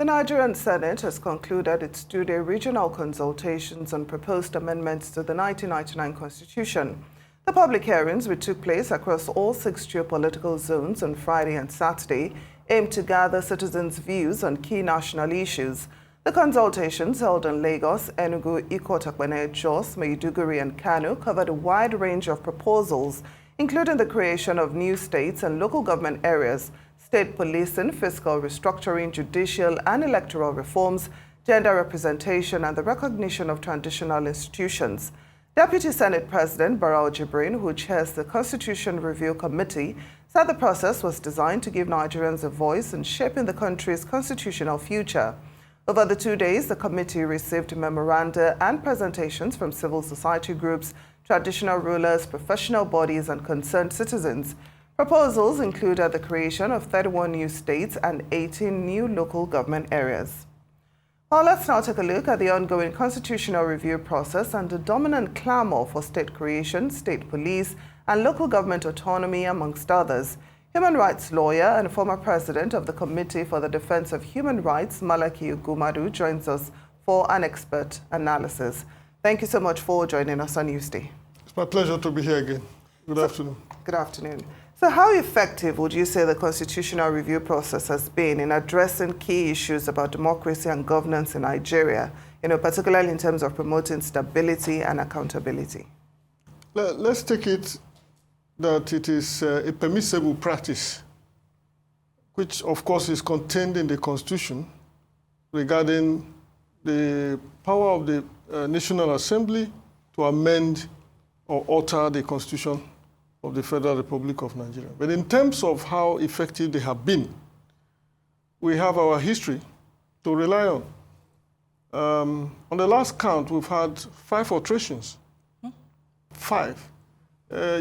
Nigerian Senate has concluded its two-day regional consultations on proposed amendments to the 1999 Constitution. The public hearings, which took place across all 6 geopolitical zones on Friday and Saturday, aimed to gather citizens' views on key national issues. The consultations held in Lagos, Enugu, Ikot-Ekpene, Jos, Maiduguri, and Kano covered a wide range of proposals, including the creation of new states and local government areas, state policing, fiscal restructuring, judicial and electoral reforms, gender representation, and the recognition of traditional institutions. Deputy Senate President Barau Jibrin, who chairs the Constitution Review Committee, said the process was designed to give Nigerians a voice in shaping the country's constitutional future. Over the 2 days, the committee received memoranda and presentations from civil society groups, traditional rulers, professional bodies, and concerned citizens. Proposals included the creation of 31 new states and 18 new local government areas. Well, let's now take a look at the ongoing constitutional review process and the dominant clamor for state creation, state police, and local government autonomy, amongst others. Human rights lawyer and former president of the Committee for the Defense of Human Rights, Malachy Ugwumadu, joins us for an expert analysis. Thank you so much for joining us on Newsday. It's my pleasure to be here again. Good afternoon. Good afternoon. So how effective would you say the constitutional review process has been in addressing key issues about democracy and governance in Nigeria, particularly in terms of promoting stability and accountability? Let's take it that it is a permissible practice, which of course is contained in the Constitution regarding the power of the National Assembly to amend or alter the Constitution of the Federal Republic of Nigeria. But in terms of how effective they have been, we have our history to rely on. On the last count, we've had 5 alterations. 5.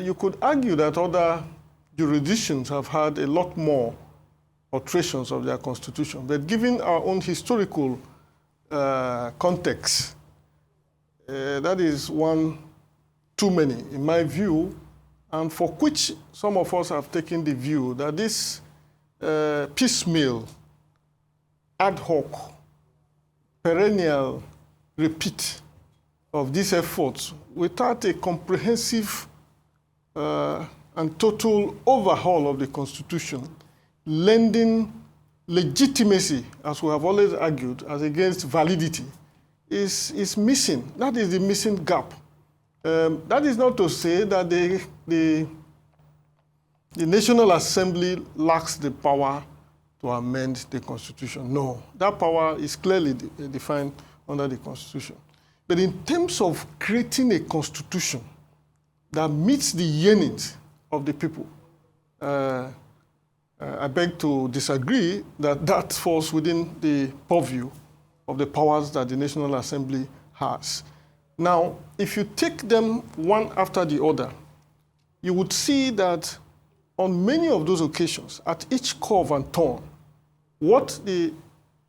You could argue that other jurisdictions have had a lot more alterations of their constitution. But given our own historical context, that is one too many, in my view, and for which some of us have taken the view that this piecemeal, ad hoc, perennial repeat of these efforts without a comprehensive and total overhaul of the Constitution, lending legitimacy, as we have always argued, as against validity, is missing. That is the missing gap. That is not to say that the National Assembly lacks the power to amend the Constitution. No, that power is clearly defined under the Constitution. But in terms of creating a Constitution that meets the yearnings of the people, I beg to disagree that that falls within the purview of the powers that the National Assembly has. Now, if you take them one after the other, you would see that on many of those occasions, at each curve and turn, what the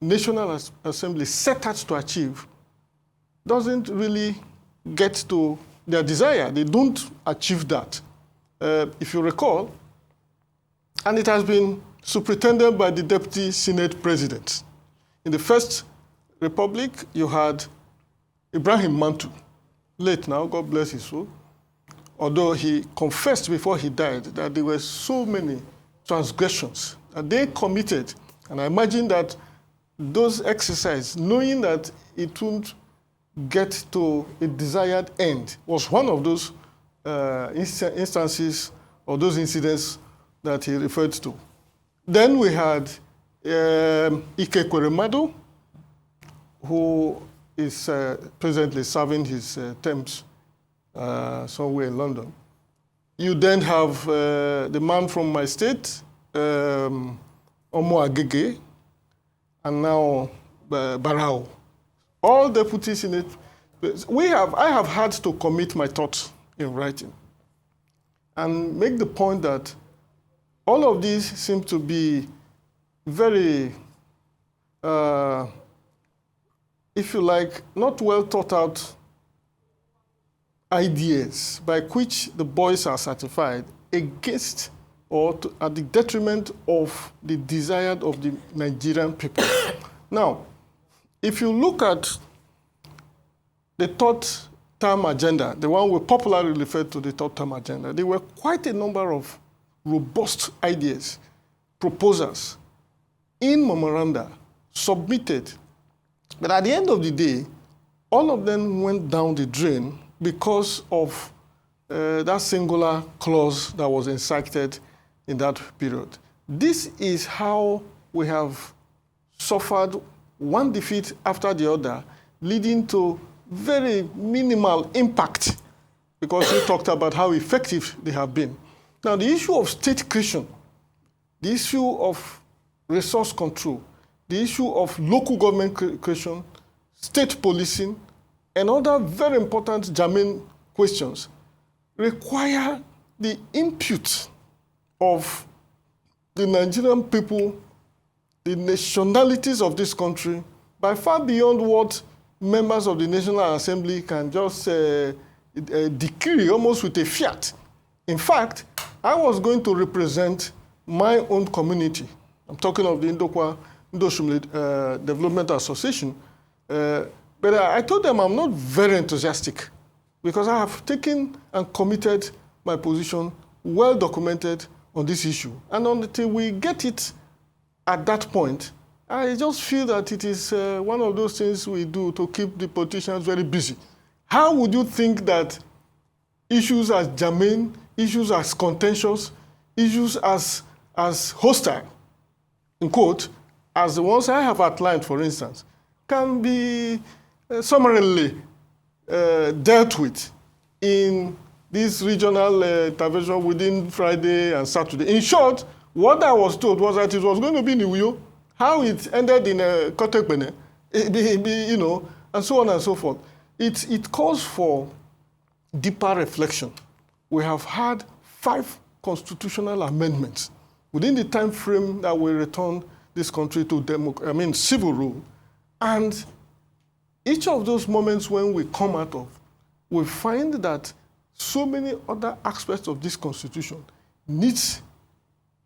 National Assembly set out to achieve doesn't really get to their desire. They don't achieve that. If you recall, and it has been superintended by the Deputy Senate President. In the First Republic, you had Ibrahim Mantu, late now, God bless his soul, although he confessed before he died that there were so many transgressions that they committed. And I imagine that those exercises, knowing that it wouldn't get to a desired end, was one of those instances or those incidents that he referred to. Then we had Ugwumadu, who is presently serving his terms somewhere in London. You then have the man from my state, Omo Agege, and now Barau. All deputy senate. I have had to commit my thoughts in writing and make the point that all of these seem to be very, if you like, not well thought out ideas by which the boys are certified against or at the detriment of the desire of the Nigerian people. Now, if you look at the third term agenda, the one we popularly refer to the third term agenda, there were quite a number of robust ideas, proposals in memoranda submitted. But at the end of the day, all of them went down the drain because of that singular clause that was inserted in that period. This is how we have suffered one defeat after the other, leading to very minimal impact, because we talked about how effective they have been. Now, the issue of state creation, the issue of resource control, the issue of local government creation, state policing, and other very important germane questions require the input of the Nigerian people, the nationalities of this country, by far beyond what members of the National Assembly can just decree almost with a fiat. In fact, I was going to represent my own community. I'm talking of the Indo-Shumle Development Association. But I told them I'm not very enthusiastic because I have taken and committed my position, well documented on this issue. And until we get it at that point, I just feel that it is one of those things we do to keep the politicians very busy. How would you think that issues as germane, issues as contentious, issues as hostile, in quote, as the ones I have outlined, for instance, can be summarily dealt with in this regional intervention within Friday and Saturday? In short, what I was told was that it was going to be in Uyo. How it ended in Kotekbene, you know, and so on and so forth. It calls for deeper reflection. We have had 5 constitutional amendments within the time frame that we return this country to civil rule. And each of those moments when we come out of, we find that so many other aspects of this constitution needs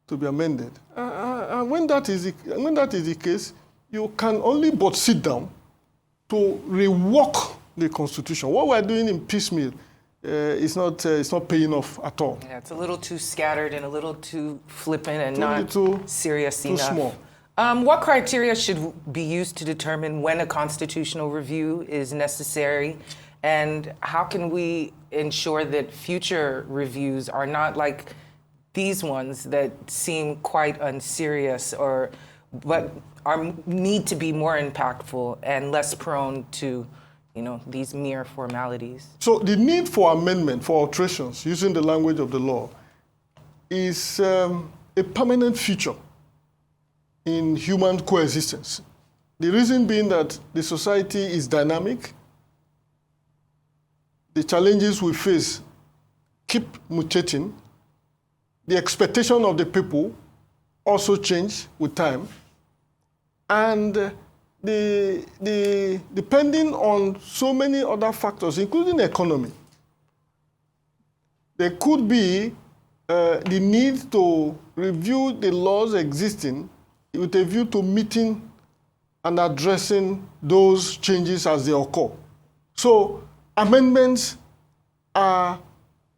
to be amended. And when that is the case, you can only but sit down to rework the constitution. What we're doing in piecemeal is not paying off at all. Yeah, it's a little too scattered and a little too flippant and not serious enough. Too small. What criteria should be used to determine when a constitutional review is necessary? And how can we ensure that future reviews are not like these ones that seem quite unserious, but need to be more impactful and less prone to, these mere formalities? So the need for amendment, for alterations, using the language of the law, is a permanent feature in human coexistence. The reason being that the society is dynamic. The challenges we face keep mutating. The expectation of the people also change with time. And depending on so many other factors, including economy, there could be the need to review the laws existing with a view to meeting and addressing those changes as they occur. So amendments are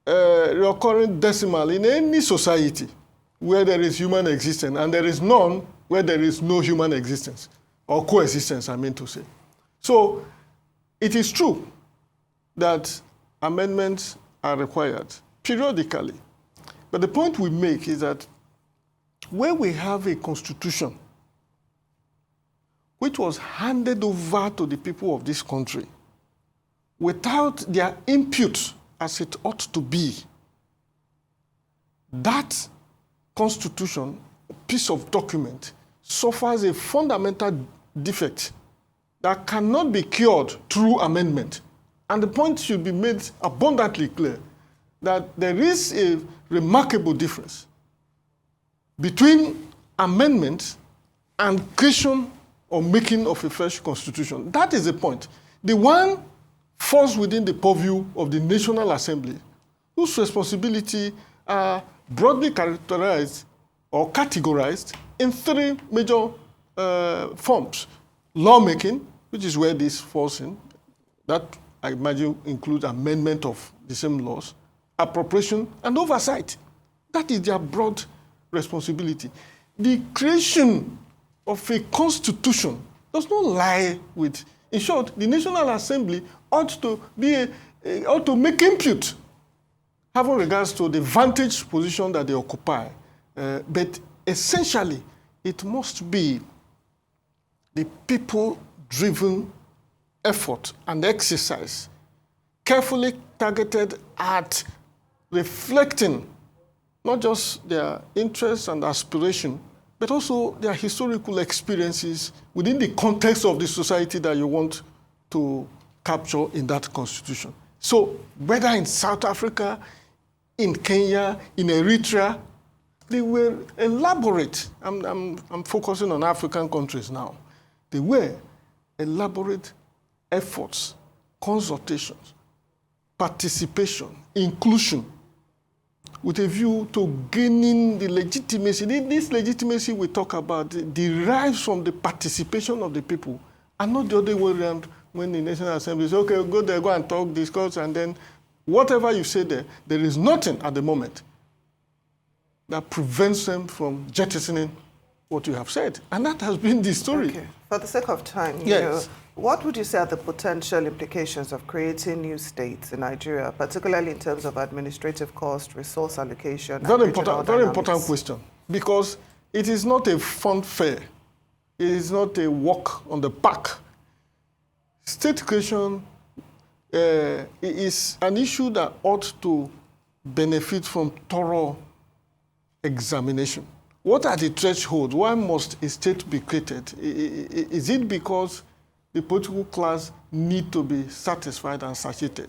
recurring decimal in any society where there is human existence, and there is none where there is no human existence, or coexistence, I mean to say. So it is true that amendments are required periodically. But the point we make is that when we have a constitution which was handed over to the people of this country without their input as it ought to be, that constitution, piece of document, suffers a fundamental defect that cannot be cured through amendment. And the point should be made abundantly clear that there is a remarkable difference between amendment and creation or making of a fresh constitution. That is the point. The one falls within the purview of the National Assembly, whose responsibility are broadly characterized or categorized in 3 major forms. lawmaking, which is where this falls in. That, I imagine, includes amendment of the same laws, appropriation, and oversight. That is their broad responsibility. The creation of a constitution does not lie with, in short, the National Assembly ought to make input, having regards to the vantage position that they occupy. But essentially, it must be the people-driven effort and exercise, carefully targeted at reflecting not just their interests and aspiration, but also their historical experiences within the context of the society that you want to capture in that constitution. So whether in South Africa, in Kenya, in Eritrea, they were elaborate. I'm focusing on African countries now. They were elaborate efforts, consultations, participation, inclusion, with a view to gaining the legitimacy. This legitimacy we talk about derives from the participation of the people, and not the other way around when the National Assembly says, okay, go there, go and talk, discuss, and then whatever you say there is nothing at the moment that prevents them from jettisoning what you have said. And that has been the story. Okay. For the sake of time, yes. What would you say are the potential implications of creating new states in Nigeria, particularly in terms of administrative cost, resource allocation, very important question, because it is not a fun fair. It is not a walk on the park. State creation is an issue that ought to benefit from thorough examination. What are the thresholds? Why must a state be created? Is it because the political class need to be satisfied and satiated,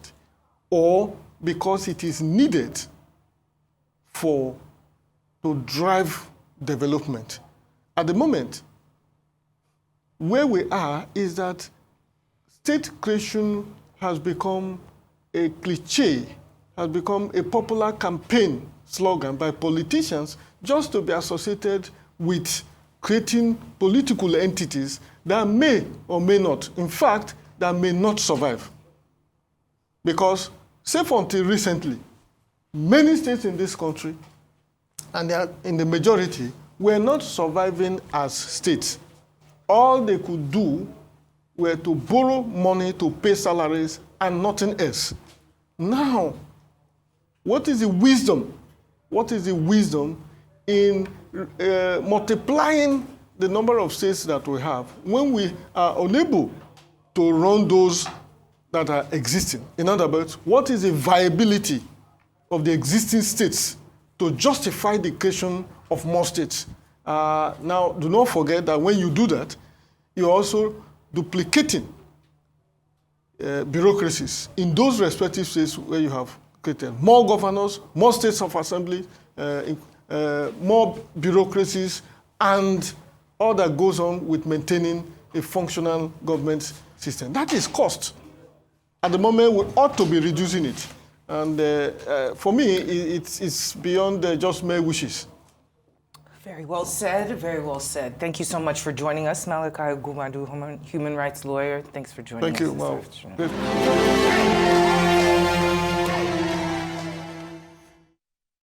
or because it is needed to drive development? At the moment, where we are is that state creation has become a cliche, has become a popular campaign slogan by politicians just to be associated with creating political entities that may or may not, in fact, that may not survive. Because, save until recently, many states in this country, and they are in the majority, were not surviving as states. All they could do were to borrow money to pay salaries and nothing else. Now, what is the wisdom? What is the wisdom in multiplying the number of states that we have when we are unable to run those that are existing? In other words, what is the viability of the existing states to justify the creation of more states? Now, do not forget that when you do that, you're also duplicating bureaucracies in those respective states where you have created more governors, more states of assembly, more bureaucracies, and all that goes on with maintaining a functional government system. That is cost. At the moment, we ought to be reducing it. And for me, it's beyond just mere wishes. Very well said, very well said. Thank you so much for joining us, Malachy Ugwumadu, human rights lawyer. Thanks for joining us. Thank you. Wow.